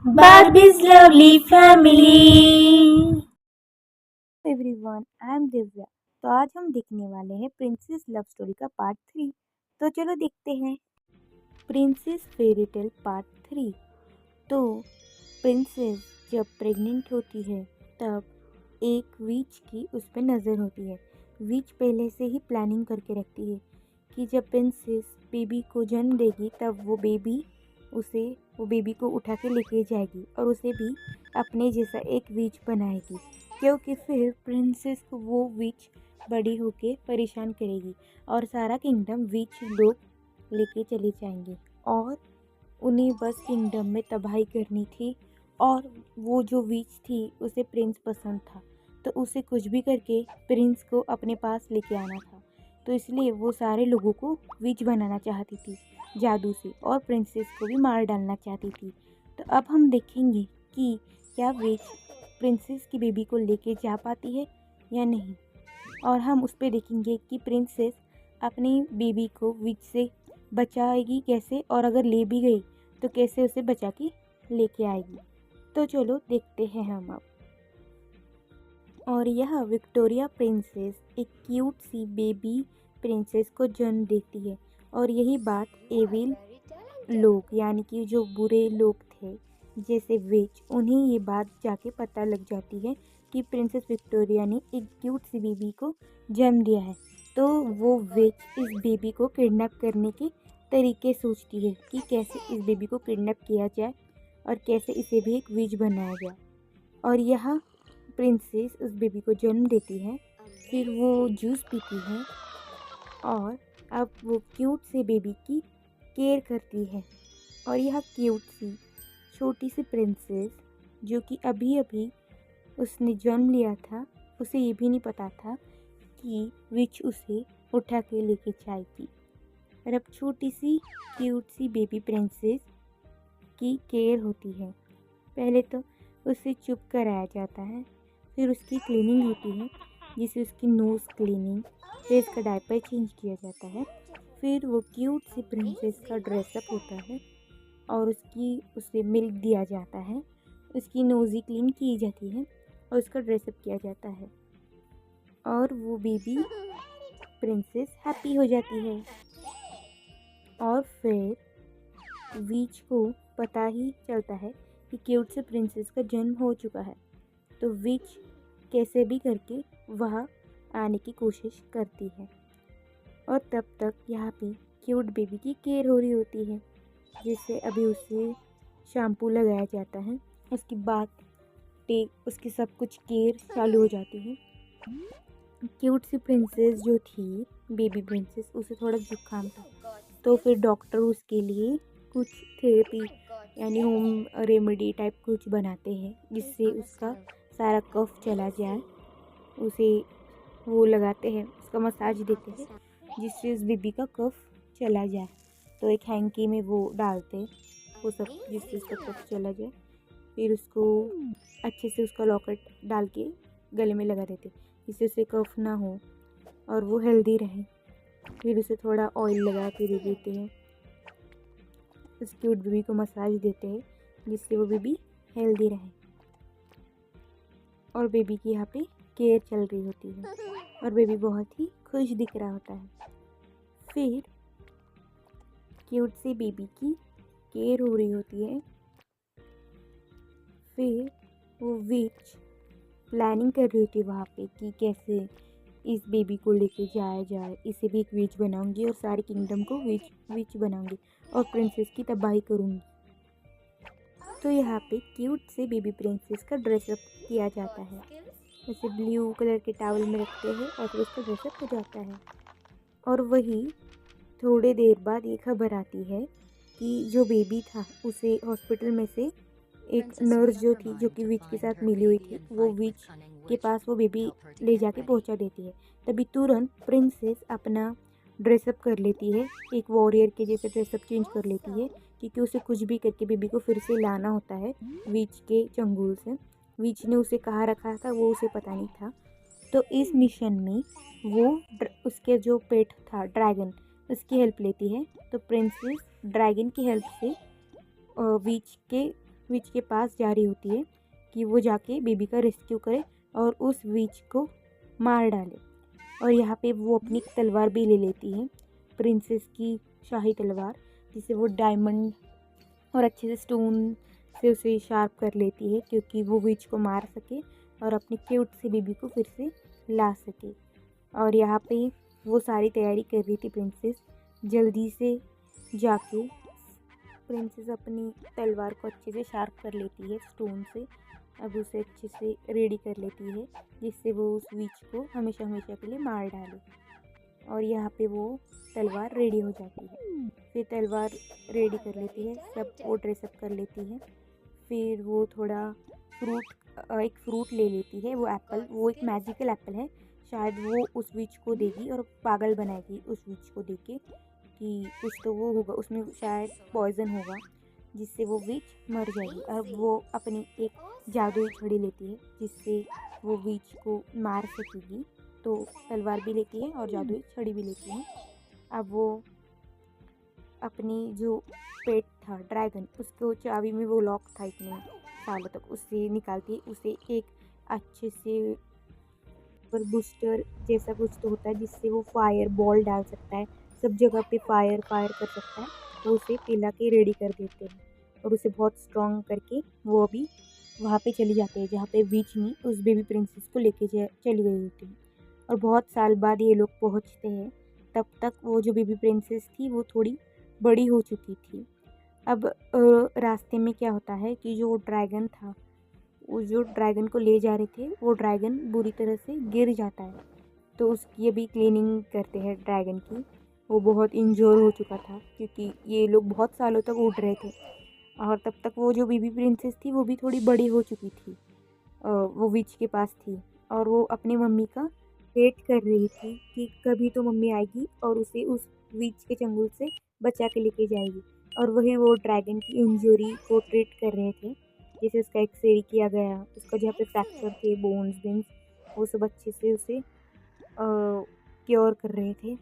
Barbie's lovely family। Everyone, I am Divya. तो आज हम देखने वाले हैं प्रिंसेस लव स्टोरी का पार्ट 3। तो चलो देखते हैं। Princess fairy tail part 3। तो प्रिंसेस जब प्रेग्नेंट होती है तब एक विच की उस पर नज़र होती है। विच पहले से ही प्लानिंग करके रखती है कि जब प्रिंसेस बेबी को जन्म देगी तब वो बेबी को उठा के लेके जाएगी और उसे भी अपने जैसा एक विच बनाएगी, क्योंकि फिर प्रिंसेस को वो विच बड़ी होके परेशान करेगी और सारा किंगडम विच लोग लेके चले जाएंगे और उन्हें बस किंगडम में तबाही करनी थी। और वो जो विच थी उसे प्रिंस पसंद था, तो उसे कुछ भी करके प्रिंस को अपने पास लेके आना था। तो इसलिए वो सारे लोगों को विच बनाना चाहती थी जादू से और प्रिंसेस को भी मार डालना चाहती थी। तो अब हम देखेंगे कि क्या विच प्रिंसेस की बेबी को लेके जा पाती है या नहीं, और हम उस पर देखेंगे कि प्रिंसेस अपनी बेबी को विच से बचाएगी कैसे, और अगर ले भी गई तो कैसे उसे बचा के लेके आएगी। तो चलो देखते हैं हम अब। और यह विक्टोरिया प्रिंसेस एक क्यूट सी बेबी प्रिंसेस को जन्म देती है, और यही बात एविल लोग यानी कि जो बुरे लोग थे जैसे विच, उन्हें ये बात जाके पता लग जाती है कि प्रिंसेस विक्टोरिया ने एक क्यूट सी बेबी को जन्म दिया है। तो वो विच इस बेबी को किडनैप करने के तरीके सोचती है कि कैसे इस बेबी को किडनैप किया जाए और कैसे इसे भी एक विच बनाया जाए। और यह प्रिंसेस उस बेबी को जन्म देती है, फिर वो जूस पीती है और अब वो क्यूट से बेबी की केयर करती है। और यह क्यूट सी छोटी सी प्रिंसेस जो कि अभी अभी उसने जन्म लिया था, उसे ये भी नहीं पता था कि विच उसे उठा के लेके जाएगी। और अब छोटी सी क्यूट सी बेबी प्रिंसेस की केयर होती है। पहले तो उसे चुप कराया जाता है, फिर उसकी क्लीनिंग होती है जिसे उसकी नोज़ क्लीनिंग, फिर इसका डायपर चेंज किया जाता है, फिर वो क्यूट सी प्रिंसेस का ड्रेसअप होता है और उसे मिल्क दिया जाता है, उसकी नोज़ी क्लीन की जाती है और उसका ड्रेसअप किया जाता है और वो बेबी प्रिंसेस हैप्पी हो जाती है। और फिर विच को पता ही चलता है कि क्यूट से प्रिंसेस का जन्म हो चुका है, तो विच कैसे भी करके वह आने की कोशिश करती है। और तब तक यहाँ पे क्यूट बेबी की केयर हो रही होती है, जिससे अभी उसे शैम्पू लगाया जाता है, उसकी उसकी सब कुछ केयर चालू हो जाती है। क्यूट सी प्रिंसेस जो थी बेबी प्रिंसेस, उसे थोड़ा जुकाम था, तो फिर डॉक्टर उसके लिए कुछ थेरेपी यानी होम रेमेडी टाइप कुछ बनाते हैं जिससे उसका सारा कफ चला जाए। उसे वो लगाते हैं, उसका मसाज देते हैं जिससे उस बेबी का कफ चला जाए। तो एक हैंकी में वो डालते वो सब जिससे उसका कफ चला जाए, फिर उसको अच्छे से उसका लॉकेट डाल के गले में लगा देते जिससे उसे कफ ना हो और वो हेल्दी रहे। फिर उसे थोड़ा ऑयल लगा के दे देते हैं, उस क्यूट बेबी को मसाज देते हैं जिससे वो बेबी हेल्दी रहे। और बेबी की यहाँ पे केयर चल रही होती है और बेबी बहुत ही खुश दिख रहा होता है। फिर क्यूट सी बेबी की केयर हो रही होती है। फिर वो विच प्लानिंग कर रही होती है वहाँ पे कि कैसे इस बेबी को लेके जाया जाए, इसे भी एक विच बनाऊंगी और सारे किंगडम को विच बनाऊंगी और प्रिंसेस की तबाही करूंगी। तो यहाँ पे क्यूट से बेबी प्रिंसेस का ड्रेसअप किया जाता है, उसे ब्लू कलर के टावल में रखते हैं और फिर उसका ड्रेसअप हो जाता है। और वही थोड़े देर बाद ये खबर आती है कि जो बेबी था उसे हॉस्पिटल में से एक नर्स जो थी, जो कि विच के साथ मिली हुई थी, वो विच के पास वो बेबी ले जाके पहुंचा देती है। तभी तुरंत प्रिंसेस अपना ड्रेसअप कर लेती है, एक वॉरियर के जैसे ड्रेसअप चेंज कर लेती है, क्योंकि उसे कुछ भी करके बेबी को फिर से लाना होता है विच के चंगुल से। विच ने उसे कहाँ रखा था वो उसे पता नहीं था। तो इस मिशन में वो उसके जो पेट था ड्रैगन, उसकी हेल्प लेती है। तो प्रिंसेस ड्रैगन की हेल्प से विच के विच के पास जा रही होती है कि वो जाके बेबी का रेस्क्यू करे और उस विच को मार डाले। और यहाँ पे वो अपनी तलवार भी ले लेती है, प्रिंसेस की शाही तलवार, जिसे वो डायमंड और अच्छे से स्टोन से उसे शार्प कर लेती है क्योंकि वो विच को मार सके और अपने क्यूट से बेबी को फिर से ला सके। और यहाँ पे वो सारी तैयारी कर रही थी प्रिंसेस। जल्दी से जाके प्रिंसेस अपनी तलवार को अच्छे से शार्प कर लेती है स्टोन से। अब उसे अच्छे से रेडी कर लेती है जिससे वो उस विच को हमेशा हमेशा के लिए मार डाले। और यहाँ पे वो तलवार रेडी हो जाती है। फिर तलवार रेडी कर लेती है, सब वो ड्रेसअप कर लेती है। फिर वो थोड़ा एक फ्रूट ले लेती है, वो एप्पल, वो एक मैजिकल एप्पल है, शायद वो उस विच को देगी और पागल बनाएगी उस विच को देके कि कुछ तो वो होगा उसमें, शायद पॉइजन होगा जिससे वो विच मर जाएगी। अब वो अपनी एक जादुई छड़ी लेती है जिससे वो विच को मार सकेगी। तो तलवार भी लेती है और जादुई छड़ी भी लेती है। अब वो अपनी जो पेट था ड्रैगन, उसको चाबी में वो लॉक था इतने सालों तक, उससे निकालती है, उसे एक अच्छे से पर बूस्टर जैसा कुछ तो होता है जिससे वो फायर बॉल डाल सकता है, सब जगह पे फायर कर सकता है। वो उसे पिला के रेडी कर देते हैं और उसे बहुत स्ट्रॉन्ग करके वो अभी वहाँ पे चली जाते हैं जहाँ पे बीच में उस बेबी प्रिंसेस को लेके चली गई होती है। और बहुत साल बाद ये लोग पहुँचते हैं, तब तक वो जो बेबी प्रिंसेस थी वो थोड़ी बड़ी हो चुकी थी। अब रास्ते में क्या होता है कि जो ड्रैगन था, वो जो ड्रैगन को ले जा रहे थे, वो ड्रैगन बुरी तरह से गिर जाता है। तो उसकी अभी क्लीनिंग करते हैं ड्रैगन की। वो बहुत इंजोर हो चुका था क्योंकि ये लोग बहुत सालों तक उड़ रहे थे। और तब तक वो जो बेबी प्रिंसेस थी वो भी थोड़ी बड़ी हो चुकी थी, वो विच के पास थी और वो अपनी मम्मी का वेट कर रही थी कि कभी तो मम्मी आएगी और उसे उस विच के चंगुल से बचा के लेके जाएगी। और वही वो ड्रैगन की इंजरी को ट्रीट कर रहे थे, जैसे उसका एक्सरे किया गया, उसका जहाँ पे फ्रैक्चर थे, बोन्स विंस, वो सब अच्छे से उसे क्योर कर रहे थे।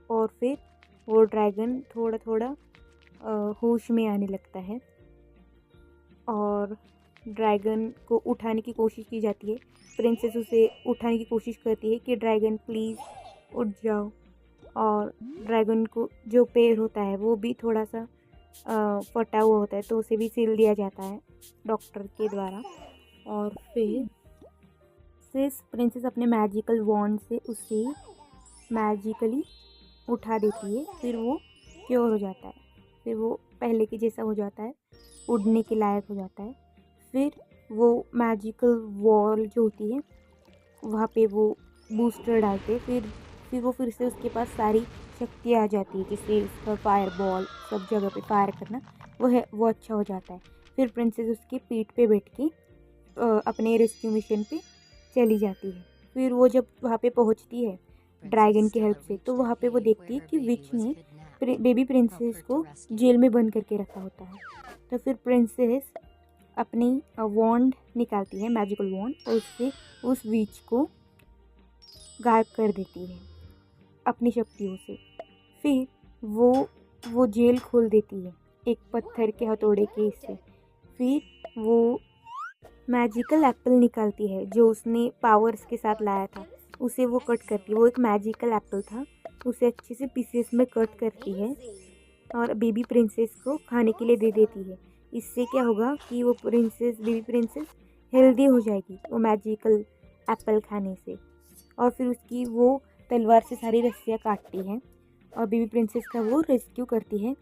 और फिर वो ड्रैगन थोड़ा थोड़ा होश में आने लगता है और ड्रैगन को उठाने की कोशिश की जाती है। प्रिंसेस उसे उठाने की कोशिश करती है कि ड्रैगन प्लीज़ उठ जाओ। और ड्रैगन को जो पैर होता है वो भी थोड़ा सा फटा हुआ होता है, तो उसे भी सील दिया जाता है डॉक्टर के द्वारा। और फिर प्रिंसेस अपने मैजिकल वॉन्ड से उसे मैजिकली उठा देती है। फिर वो क्योर हो जाता है, फिर वो पहले के जैसा हो जाता है, उड़ने के लायक हो जाता है। फिर वो मैजिकल वॉल जो होती है वहाँ पे वो बूस्टर डालते हैं, फिर वो फिर से उसके पास सारी शक्ति आ जाती है, जिससे उसका फायर बॉल सब जगह पे फायर करना वो अच्छा हो जाता है। फिर प्रिंसेस उसकी पीठ पे बैठ के अपने रेस्क्यू मिशन पे चली जाती है। फिर वो जब वहाँ पे पहुँचती है ड्रैगन की हेल्प से, तो वहाँ पे वो देखती है कि विच ने बेबी प्रिंसेस को जेल में बंद करके रखा होता है। तो फिर प्रिंसेस अपनी वॉन्ड निकालती है, मैजिकल वॉन्ड, और उससे उस विच को गायब कर देती है अपनी शक्तियों से। फिर वो जेल खोल देती है एक पत्थर के हथौड़े के इससे। फिर वो मैजिकल एप्पल निकालती है जो उसने पावर्स के साथ लाया था, उसे वो कट करती है। वो एक मैजिकल एप्पल था, उसे अच्छे से पीसेस में कट करती है और बेबी प्रिंसेस को खाने के लिए दे देती है। इससे क्या होगा कि वो बेबी प्रिंसेस हेल्दी हो जाएगी वो मैजिकल एप्पल खाने से। और फिर उसकी वो तलवार से सारी रस्सियाँ काटती है और बेबी प्रिंसेस का वो रेस्क्यू करती है।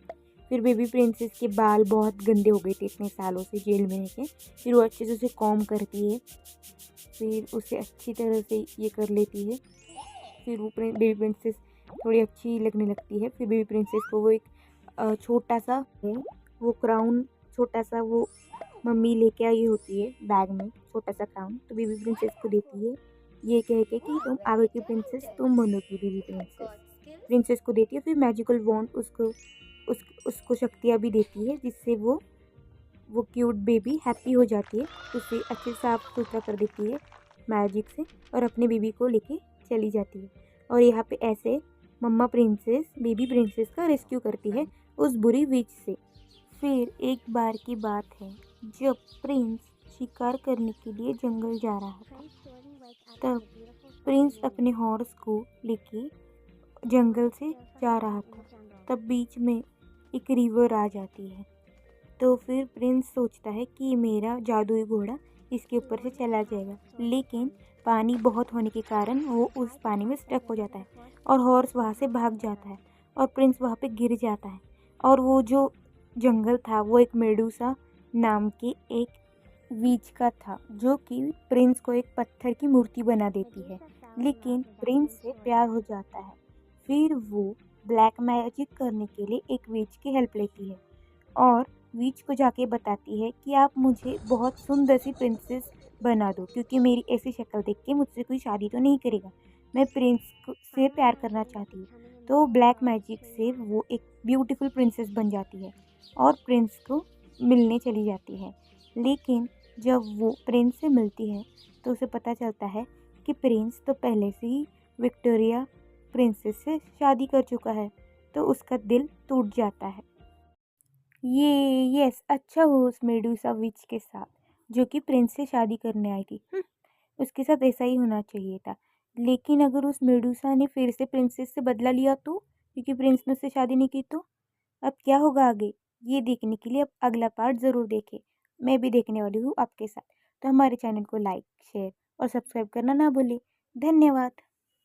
फिर बेबी प्रिंसेस के बाल बहुत गंदे हो गए थे इतने सालों से जेल में रह के, फिर वो अच्छे से उसे कॉम करती है, फिर उसे अच्छी तरह से ये कर लेती है। फिर वो बेबी प्रिंसेस थोड़ी अच्छी लगने लगती है। फिर बेबी प्रिंसेस को वो एक छोटा सा है वो क्राउन, छोटा सा वो मम्मी लेके आई होती है बैग में, छोटा सा क्राउन, तो बेबी प्रिंसेस को देती है, ये कह के कि तुम आगे की प्रिंसेस तुम बनोगी। बेबी प्रिंसेस को देती है। फिर मैजिकल वॉन्ड उसको शक्तियाँ भी देती है जिससे वो क्यूट बेबी हैप्पी हो जाती है, उसे अच्छे साफ सुथरा कर देती है मैजिक से और अपने बेबी को लेके चली जाती है। और यहाँ पे ऐसे मम्मा प्रिंसेस बेबी प्रिंसेस का रेस्क्यू करती है उस बुरी विच से। फिर एक बार की बात है जब प्रिंस शिकार करने के लिए जंगल जा रहा था, तब प्रिंस अपने हॉर्स को लेके जंगल से जा रहा था। तब बीच में एक रिवर आ जाती है। तो फिर प्रिंस सोचता है कि मेरा जादुई घोड़ा इसके ऊपर से चला जाएगा, लेकिन पानी बहुत होने के कारण वो उस पानी में स्टक हो जाता है और हॉर्स वहाँ से भाग जाता है और प्रिंस वहाँ पे गिर जाता है। और वो जो जंगल था वो एक मेडूसा नाम के एक वीच का था, जो कि प्रिंस को एक पत्थर की मूर्ति बना देती है, लेकिन प्रिंस से प्यार हो जाता है। फिर वो ब्लैक मैजिक करने के लिए एक वीच की हेल्प लेती है और वीच को जाके बताती है कि आप मुझे बहुत सुंदर सी प्रिंसेस बना दो, क्योंकि मेरी ऐसी शक्ल देख के मुझसे कोई शादी तो नहीं करेगा, मैं से प्यार करना चाहती हूँ। तो ब्लैक मैजिक से वो एक ब्यूटीफुल प्रिंसेस बन जाती है और प्रिंस को मिलने चली जाती है। लेकिन जब वो प्रिंस से मिलती है तो उसे पता चलता है कि प्रिंस तो पहले से ही विक्टोरिया प्रिंसेस से शादी कर चुका है, तो उसका दिल टूट जाता है। यस, अच्छा हुआ उस मेडूसा विच के साथ जो कि प्रिंस से शादी करने आई थी। उसके साथ ऐसा ही होना चाहिए था। लेकिन अगर उस मेडूसा ने फिर से प्रिंसेस से बदला लिया तो, क्योंकि प्रिंस ने उससे शादी नहीं की तो अब क्या होगा आगे, ये देखने के लिए अब अगला पार्ट ज़रूर देखें। मैं भी देखने वाली हूँ आपके साथ। तो हमारे चैनल को लाइक, शेयर और सब्सक्राइब करना ना भूलें। धन्यवाद।